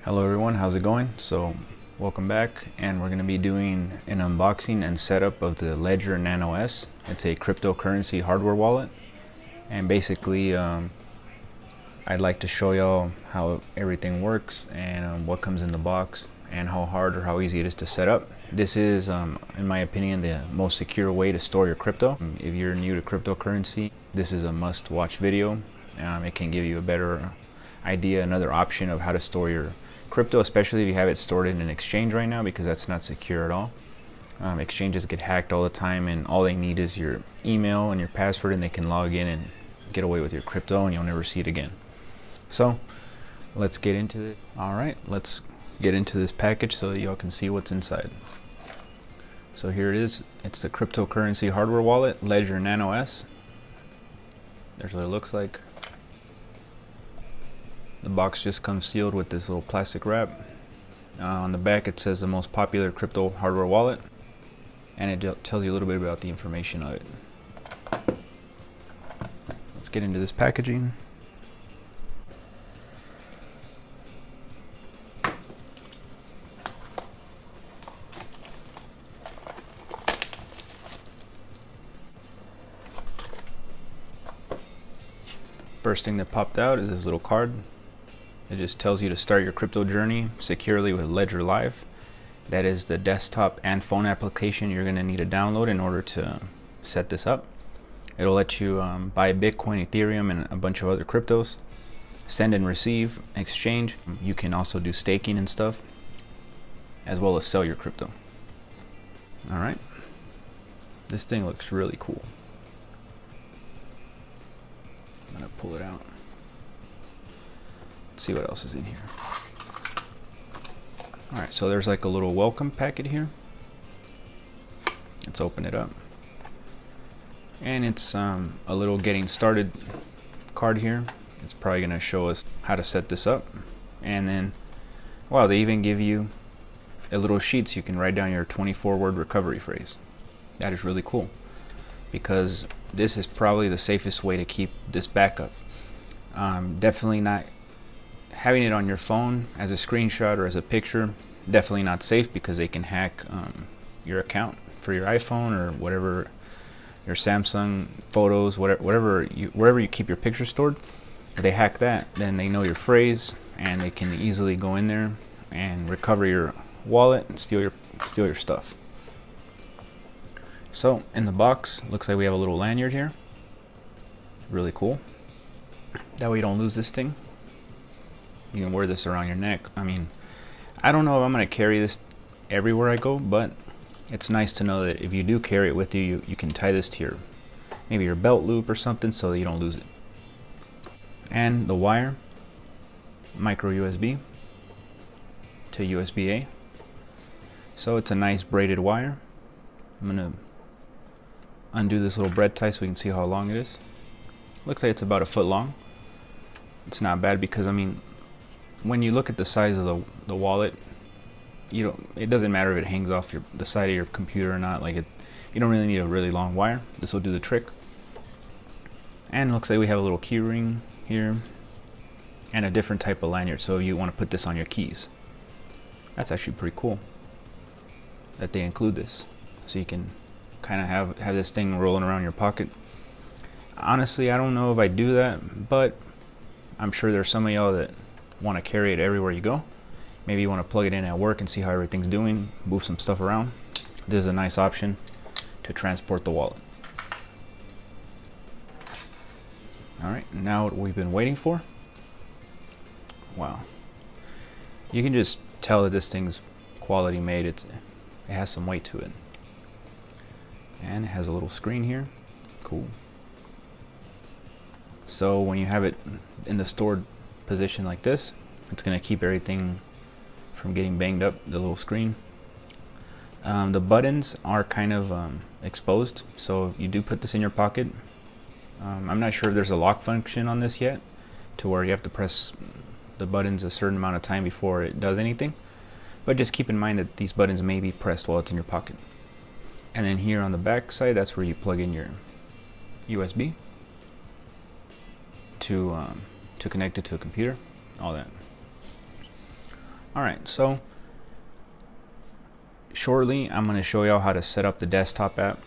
Hello everyone, how's it going? So welcome back, and we're going to be doing an unboxing and setup of the Ledger Nano S. It's a cryptocurrency hardware wallet, and basically I'd like to show y'all how everything works and what comes in the box and how hard or how easy it is to set up. This is, in my opinion, the most secure way to store your crypto. If you're new to cryptocurrency, this is a must-watch video. It can give you a better idea, another option of how to store your crypto, especially if you have it stored in an exchange right now, because that's not secure at all. Exchanges get hacked all the time, and all they need is your email and your password, and they can log in and get away with your crypto, and you'll never see it again. So let's get into it. All right, let's get into this package so that y'all can see what's inside. So here it is. It's the cryptocurrency hardware wallet, Ledger Nano S. There's what it looks like. The box just comes sealed with this little plastic wrap. On the back it says the most popular crypto hardware wallet, and it tells you a little bit about the information of it. Let's get into this packaging. First thing that popped out is this little card. It just tells you to start your crypto journey securely with Ledger Live. That is the desktop and phone application you're going to need to download in order to set this up. It'll let you buy Bitcoin, Ethereum, and a bunch of other cryptos, send and receive, exchange. You can also do staking and stuff, as well as sell your crypto. All right, this thing looks really cool. I'm gonna pull it out. Let's see what else is in here. All right, so there's like a little welcome packet here. Let's open it up. And it's a little getting started card here. It's probably gonna show us how to set this up. And then, wow, they even give you a little sheet so you can write down your 24-word recovery phrase. That is really cool, because this is probably the safest way to keep this backup. Definitely not having it on your phone as a screenshot or as a picture. Definitely not safe, because they can hack your account for your iPhone or whatever, your Samsung photos, wherever you keep your pictures stored. If they hack that, then they know your phrase, and they can easily go in there and recover your wallet and steal your stuff. So in the box, looks like we have a little lanyard here. Really cool. That way you don't lose this thing. You can wear this around your neck. I mean, I don't know if I'm going to carry this everywhere I go, but it's nice to know that if you do carry it with you, you can tie this to maybe your belt loop or something, so that you don't lose it. And the wire, micro USB to USB-A. So it's a nice braided wire. I'm going to undo this little bread tie so we can see how long it is. Looks like it's about 1 foot long. It's not bad, because I mean, when you look at the size of the wallet, it doesn't matter if it hangs off the side of your computer or not. You don't really need a really long wire. This will do the trick. And it looks like we have a little key ring here and a different type of lanyard, so you want to put this on your keys. That's actually pretty cool that they include this, so you can kind of have this thing rolling around your pocket. Honestly, I don't know if I do that, but I'm sure there's some of y'all that want to carry it everywhere you go. Maybe you want to plug it in at work and see how everything's doing, move some stuff around. This is a nice option to transport the wallet. All right, now what we've been waiting for. Wow, you can just tell that this thing's quality made. It has some weight to it, and it has a little screen here. Cool. So when you have it in the stored position like this, it's going to keep everything from getting banged up, the little screen. The buttons are kind of exposed, so if you do put this in your pocket, I'm not sure if there's a lock function on this yet, to where you have to press the buttons a certain amount of time before it does anything. But just keep in mind that these buttons may be pressed while it's in your pocket. And then here on the back side, that's where you plug in your USB to connect it to a computer, all that. Alright, so shortly I'm going to show y'all how to set up the desktop app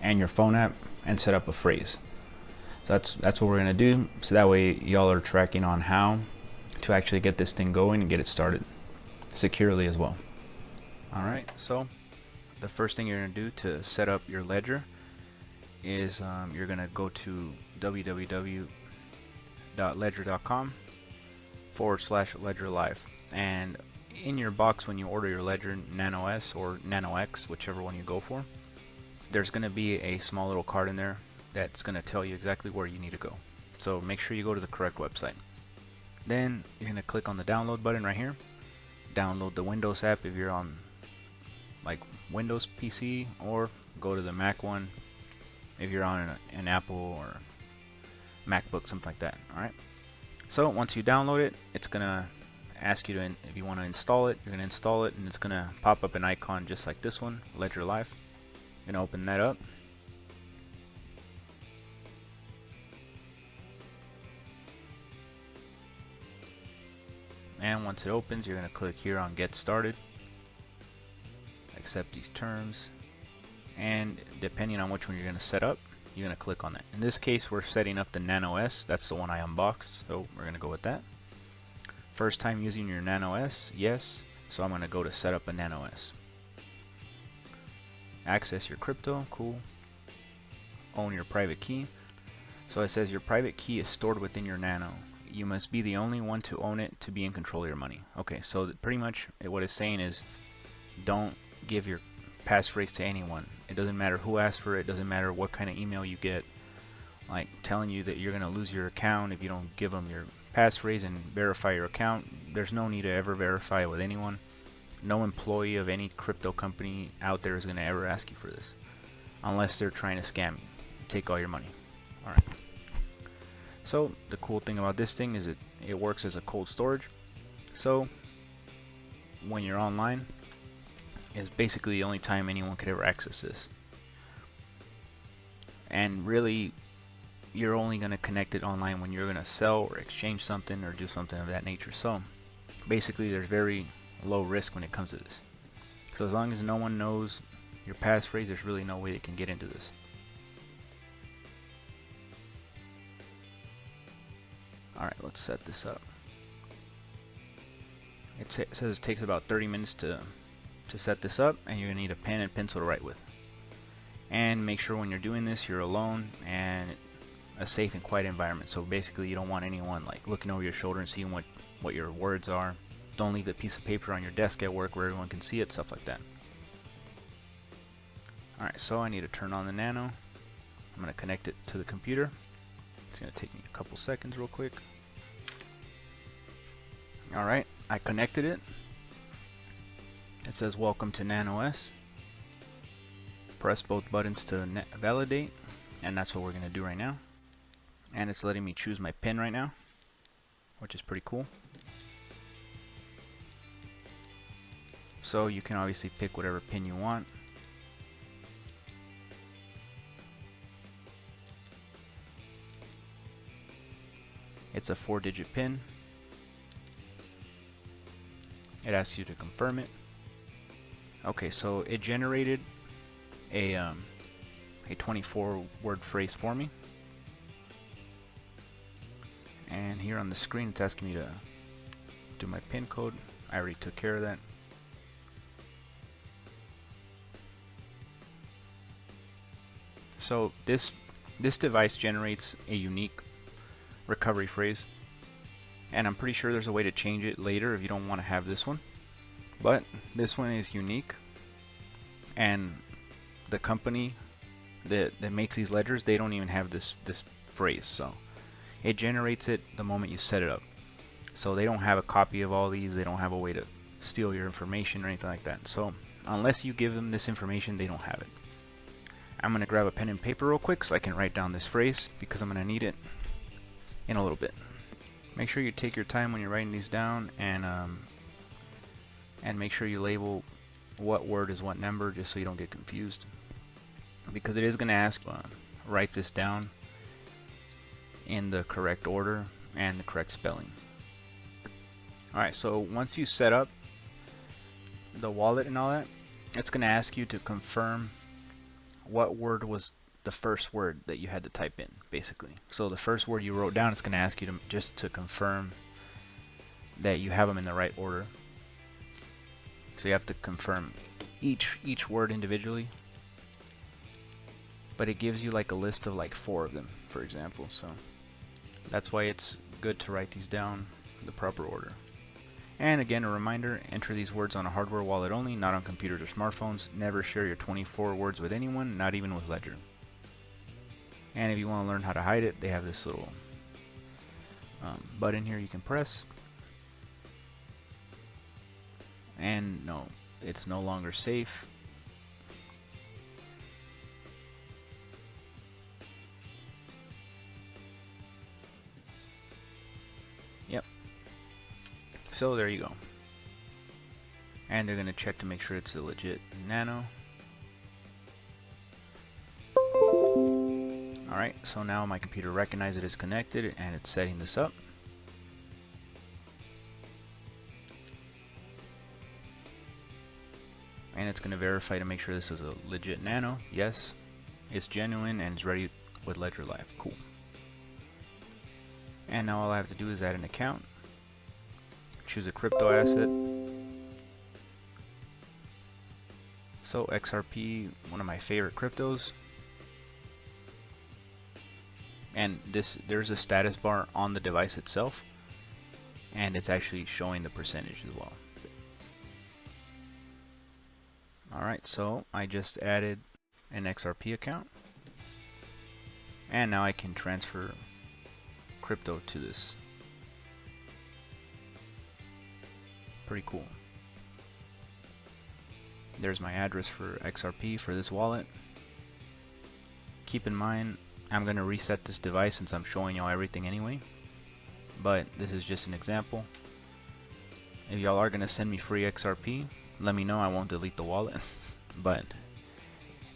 and your phone app and set up a phrase. So that's what we're going to do, so that way y'all are tracking on how to actually get this thing going and get it started securely as well. Alright, so the first thing you're going to do to set up your ledger is you're going to go to www.ledger.com/ledger live, and in your box when you order your ledger, Nano S or Nano X, whichever one you go for, there's going to be a small little card in there that's going to tell you exactly where you need to go. So make sure you go to the correct website. Then you're going to click on the download button right here. Download the Windows app if you're on like Windows PC, or go to the Mac one if you're on an Apple or MacBook, something like that. Alright, so once you download it, it's going to ask you to, if you want to install it, you're going to install it, and it's going to pop up an icon just like this one, Ledger Live. You're going to open that up. And once it opens, you're going to click here on Get Started, accept these terms, and depending on which one you're going to set up, you're going to click on that. In this case, we're setting up the Nano S. That's the one I unboxed, so we're going to go with that. First time using your Nano S, yes, so I'm going to go to set up a Nano S. Access your crypto, cool. Own your private key. So it says your private key is stored within your Nano. You must be the only one to own it to be in control of your money. Okay, so pretty much what it's saying is don't give your passphrase to anyone. It doesn't matter who asks for it, doesn't matter what kind of email you get, like telling you that you're going to lose your account if you don't give them your passphrase and verify your account. There's no need to ever verify it with anyone. No employee of any crypto company out there is going to ever ask you for this, unless they're trying to scam you, take all your money. Alright. So the cool thing about this thing is it works as a cold storage. So when you're online, is basically the only time anyone could ever access this. And really, you're only going to connect it online when you're going to sell or exchange something or do something of that nature. So basically, there's very low risk when it comes to this. So as long as no one knows your passphrase, there's really no way they can get into this. Alright, let's set this up. It says it takes about 30 minutes to set this up, and you're going to need a pen and pencil to write with. And make sure when you're doing this, you're alone and a safe and quiet environment. So basically, you don't want anyone like looking over your shoulder and seeing what your words are. Don't leave the piece of paper on your desk at work where everyone can see it, stuff like that. Alright, so I need to turn on the Nano. I'm going to connect it to the computer. It's going to take me a couple seconds real quick. Alright, I connected it. It says welcome to Nano S. Press both buttons to validate, and that's what we're going to do right now. And it's letting me choose my pin right now, which is pretty cool. So you can obviously pick whatever pin you want. It's a 4-digit pin. It asks you to confirm it. Okay, so it generated a 24-word phrase for me. And here on the screen, it's asking me to do my pin code. I already took care of that. So this device generates a unique recovery phrase, and I'm pretty sure there's a way to change it later if you don't want to have this one, but this one is unique, and the company that makes these ledgers, they don't even have this phrase, so it generates it the moment you set it up. So they don't have a copy of all these, they don't have a way to steal your information or anything like that. So unless you give them this information, they don't have it. I'm going to grab a pen and paper real quick so I can write down this phrase, because I'm going to need it in a little bit. Make sure you take your time when you're writing these down, and make sure you label what word is what number, just so you don't get confused, because it is going to ask write this down in the correct order and the correct spelling. Alright, so once you set up the wallet and all that, it's going to ask you to confirm what word was the first word that you had to type in, basically. So the first word you wrote down, it's going to ask you to just to confirm that you have them in the right order. So you have to confirm each word individually. But it gives you like a list of like 4 of them, for example. So that's why it's good to write these down in the proper order. And again, a reminder, enter these words on a hardware wallet only, not on computers or smartphones. Never share your 24 words with anyone, not even with Ledger. And if you want to learn how to hide it, they have this little button here you can press. And no, it's no longer safe. Yep. So there you go. And they're going to check to make sure it's a legit Nano. Alright, so now my computer recognizes it is connected and it's setting this up. And it's going to verify to make sure this is a legit Nano. Yes, it's genuine and it's ready with Ledger Live. Cool. And now all I have to do is add an account. Choose a crypto asset. So XRP, one of my favorite cryptos. And there's a status bar on the device itself, and it's actually showing the percentage as well. Alright, so I just added an XRP account, and now I can transfer crypto to this. Pretty cool. There's my address for XRP for this wallet. Keep in mind, I'm going to reset this device since I'm showing y'all everything anyway, but this is just an example. If y'all are going to send me free XRP, let me know. I won't delete the wallet.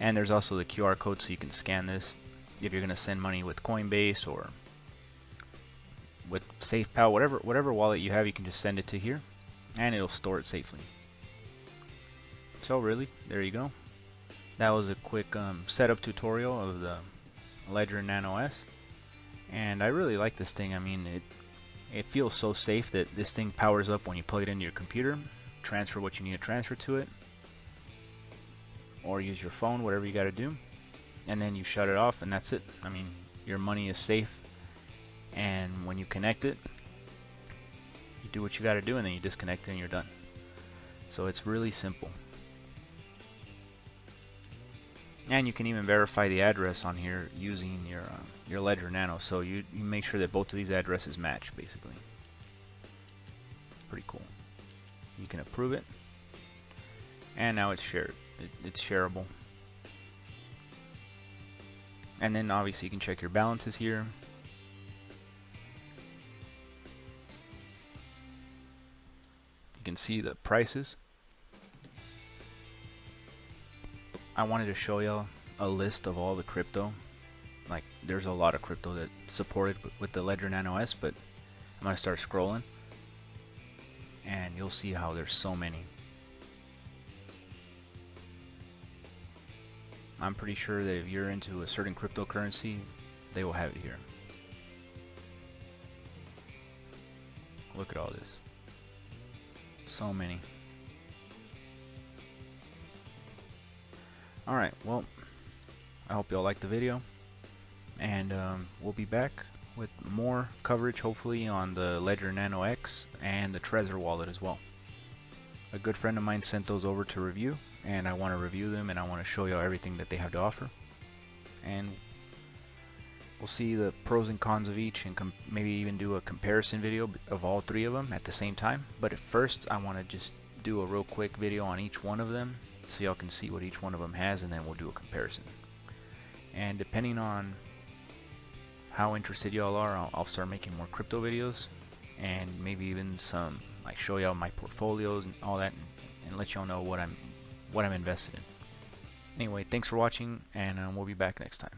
And there's also the QR code so you can scan this if you're going to send money with Coinbase or with SafePal, whatever wallet you have, you can just send it to here and it'll store it safely. So really, there you go. That was a quick setup tutorial of the Ledger Nano S, and I really like this thing. I mean, it feels so safe that this thing powers up when you plug it into your computer, transfer what you need to transfer to it, or use your phone, whatever you got to do, and then you shut it off and that's it. I mean, your money is safe, and when you connect it, you do what you got to do and then you disconnect it and you're done. So it's really simple. And you can even verify the address on here using your Ledger Nano. So you make sure that both of these addresses match, basically. Pretty cool. You can approve it, and now it's shared. It's shareable. And then obviously you can check your balances here. You can see the prices. I wanted to show y'all a list of all the crypto. Like, there's a lot of crypto that supported with the Ledger Nano S, but I'm gonna start scrolling and you'll see how there's so many. I'm pretty sure that if you're into a certain cryptocurrency, they will have it here. Look at all this. So many. Alright, well, I hope y'all liked the video, and we'll be back with more coverage hopefully on the Ledger Nano X and the Trezor wallet as well. A good friend of mine sent those over to review, and I want to review them and I want to show y'all everything that they have to offer, and we'll see the pros and cons of each and maybe even do a comparison video of all 3 of them at the same time. But at first I want to just do a real quick video on each one of them so y'all can see what each one of them has, and then we'll do a comparison. And depending on how interested y'all are, I'll start making more crypto videos, and maybe even some like show y'all my portfolios and all that, and let y'all know what I'm invested in. Anyway, thanks for watching, and we'll be back next time.